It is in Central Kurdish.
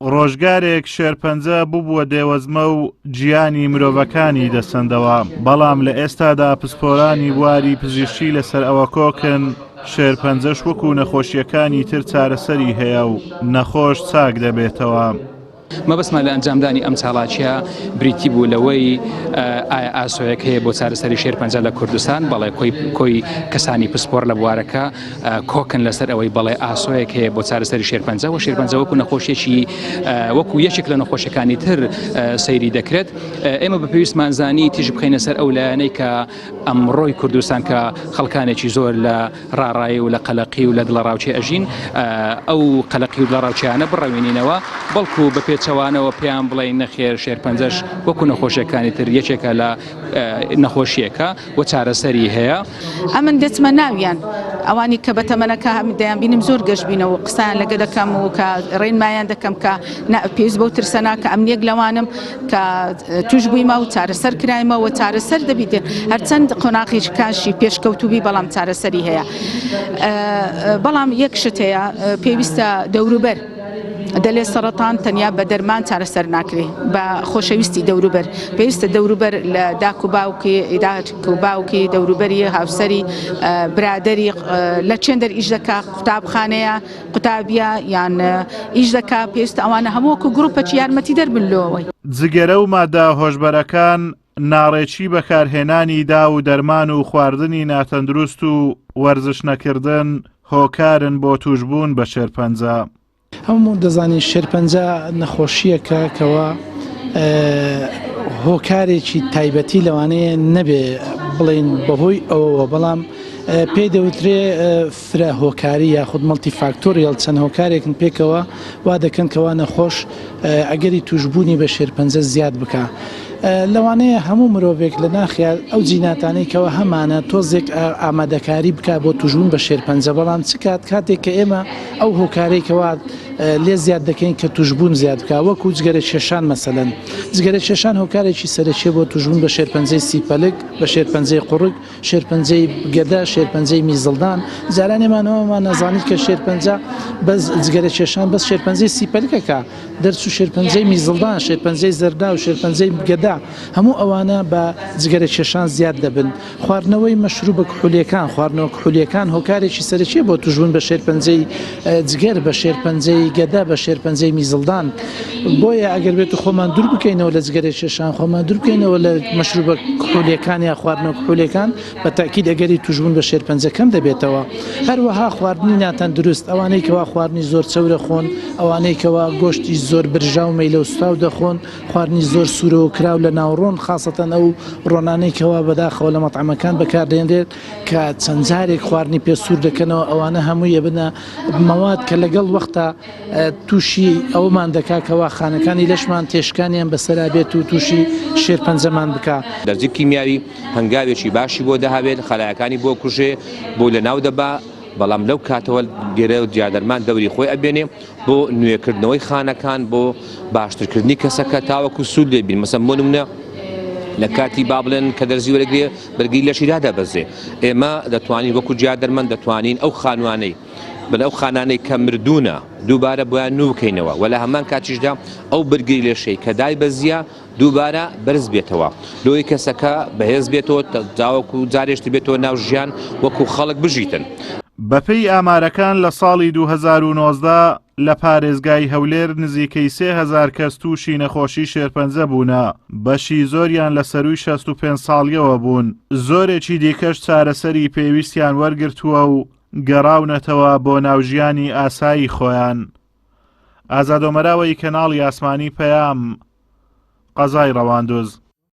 ڕۆژگارێک شێرپەنجە بووبووە دێوەزمە و گیانی مرۆڤەکانی دەسەندەوە، بەڵام لە ئێستادا پسپۆرانی بواری پزیشکی لەسەر ئەوە کۆکن شێرپەنجەش وەکو نەخۆشیەکانی تر چارەسەری هەیە و نەخۆش چاک دەبێتەوە. مەبەستمان لە ئەنجامدانی ئەم چاڵاکیە بریتی بوو لەوەی ئایا ئاسۆیەک هەیە بۆ چارەسەری شێرپەنجە لە کوردستان، بەڵێ کۆی کەسانی پسپۆر لە بوارەکە کۆکن لەسەر ئەوەی بەڵێ ئاسۆیەک هەیە بۆ چارەسەری شێرپەنجە و شێرپەنجە وەکو نەخۆشیێکی وەکو یەکێک لە نەخۆشیەکانی تر سەیری دەکرێت. ئێمە بە پێویستمانزانی تیژ بخەینە سەر ئەو لایەنەی کە ئەمڕۆی کوردستان کە خەڵکانێکی زۆر لە ڕاڕایی و لە قەلەقی و لە دڵەڕاوچێ ئەژین، ئەو قەلەقی و دڵەڕاوچیانە بڕەوێنینەوە، بەڵکو بە پێچەوانەوە پێیان بڵێن نەخێر شێرپەنجەش وەکو نەخۆشیەکانی تر یەکێکە لە نەخۆشیەکە و چارەسەری هەیە. ئەمن دەچمە ناویان ئەوانی کە بەتەمەنەکە هەم دەیان بینم زۆر گەشتبینەوە قسان لەگە دەکەم و کە ڕێنمایان دەکەم کە پێویست بەو ترسەنا کە ئەمنیەک لەوانم کە توش بوویمە و چارەسەر کرایمەوە چارەسەر دەبیت هەرچەند قۆناغی کاشی پێشکەوتوبی بەڵام چارەسەری هەیە. بەڵام یەک شت هەیە پێویستە دەوروبەر دەلێ سەرەتان تەنیا بە دەرمان چارەسەر ناکرێ بە خۆشەویستی دەوروبەر، پێویستە دەوروبەر لە داک و باوکی دەوروبەری هاوسەری برادری لە چێن دەر ئیش دەکا قوتابخانەیە قوتابیە یان ئیش دەکا پێویستە ئەوانە هەمووەکو گروپەکی یارمەتی دەربن لەوەی. جگەرە و مادە هۆشبەرەکان ناڕێکی بەکارهێنانی دا و دەرمان و خواردنی ناتەندروست و وەرزش نەکردن هۆکارن بۆ توشبوون بە شێرپەنجە. هەموو دەزانین شێرپەنجە نەخۆشیەکە کەەوە هۆکارێکی تایبەتی لەوانەیە نەبێ بڵین بەهۆی ئەوەوە، بەڵام پێی دەوترێ فرە هۆکاری یاخود مەڵتی فاکتۆریال چەند هۆکارێکن پێکەوە وا دەکەن کەوا نەخۆش ئەگەری توشبوونی بە شێرپەنجە زیاد بکە. لەوانەیە هەموو مرۆڤێک لە ناخیال ئەو جیناتانەی کەەوە هەمانە تۆزێک ئامادەکاری بک بۆ توژبوون بە شێرپەنجە، بەڵام چ کاتێک کە ئێمە ئەو هۆکارێکەوە لێ زیاد دەکەین کە توشبوون زیاد بکە، وەکو جگەرە کێشان مەسەلەن جگەرە کێشان هۆکارێکی سەرەکیە بۆ توشبوون بە شێرپەنجەی سیپەلک، بە شێرپەنجەی قوڕک، شێرپەنجەی گەدە، شێرپەنجەی میزڵدان. جارانێمانەوەمان نەزانیت کە شێرپەنجە بەس جگەرە کێشان بەس شێرپەنجەی سیپەلکەکە دەرچ و شێرپەنجەی میزڵدان، شێرپەنجەی زەردا و شێرپەنجەی گەدا هەموو ئەوانە بە جگەرە کێشان زیاد دەبن. خواردنەوەی مەشروبە کحولیەکان، خواردنەوە کحولیەکان هۆکارێکی سەرەکیە بۆ توشبوون بە شێرپەنجەی جگەر، بە شێرپەنجەی گەدا، بە شێرپەنجەی میزڵدان. بۆیە ئەگەر بێت خۆمان دوور بکەینەوە لە جگەرە کێشان، خۆمان دوور بکەینەوە لە مەشروبە کحولیەکان یا خواردنەوە کحولیەکان، بە تاکید ئەگەری توشبوون بە شێرپەنجە کەم دەبێتەوە. هەروەها خواردنی ناتەندروست، ئەوانەی کەوا خواردنی زۆر چەورە خۆن، ئەوانەی کەوا گۆشتی زۆر برژا و مەیلە و سوتاو دەخۆن، خواردنی زۆر سوورە و کراو لە ناوڕۆن، خاصەتەن ئەو ڕۆنانەی کەوا بەداخەوە لە مەطعەمەکان بەکاردێنرێت کە چەند جارێک خواردنی پێ سوور دەکەنەوە، ئەوانە هەموویە بنە مواد کە لەگەڵ وەختە تووشی ئەومان دەکاکەوە خانەکانی لەشمان تێشکانیان بەسەرا بێت و تووشی شێرپەنجەمان بکە. دەرزی کیمیاوی هەنگاوێکی باشی بۆ دەهابێت، خەلایەکانی بۆ کوژێ بۆ لە ناو دەبا، بەڵام لەو کاتەوە گێرە و جیادەرمان دەوری خۆی ئەبێنێ بۆ نوێکردنەوەی خانەکان، بۆ باشترکردنی کەسەکە تاوەکو سوود لێبین. مەسەڵەن بۆ نمونە لە کاتی با بڵێن کە دەرزی وەرەگرێ بەرگی لەشی دادەبەزێ، ئێمە دەتوانین وەکو جیادەرمان دەتوانین ئەو خانوانەی بەو خانانەی کە مردوونە دووبارە بۆیان نو بکەینەوە، وە لە هەمان کاتیشدا ئەو بەرگری لێشەی کە دای بەزیە دووبارە بەرز بێتەوە، لۆی کەسەکە بەهێز بێتەوە، تاوەکو جارێشت بێتەوە ناو ژیان وەکو خەڵک بژیتن. بەپێی ئامارەکان لە ساڵی 2019 لە پارێزگای هەولێر نزیکەی 3000 کەس تووشی نەخۆشی شێرپەنجە بوونە، بەشی زۆریان لە سەروی 65 ساڵیەوە بوون. زۆرێکی دیکەش چارەسەری پێویستیان وەرگرتووە و گەڕاونەتەوە بۆ ناوژیانی ئاسایی خۆیان. ئازادۆمەراوەی کەناڵی ئاسمانی پەیام، قەزای ڕەواندوز.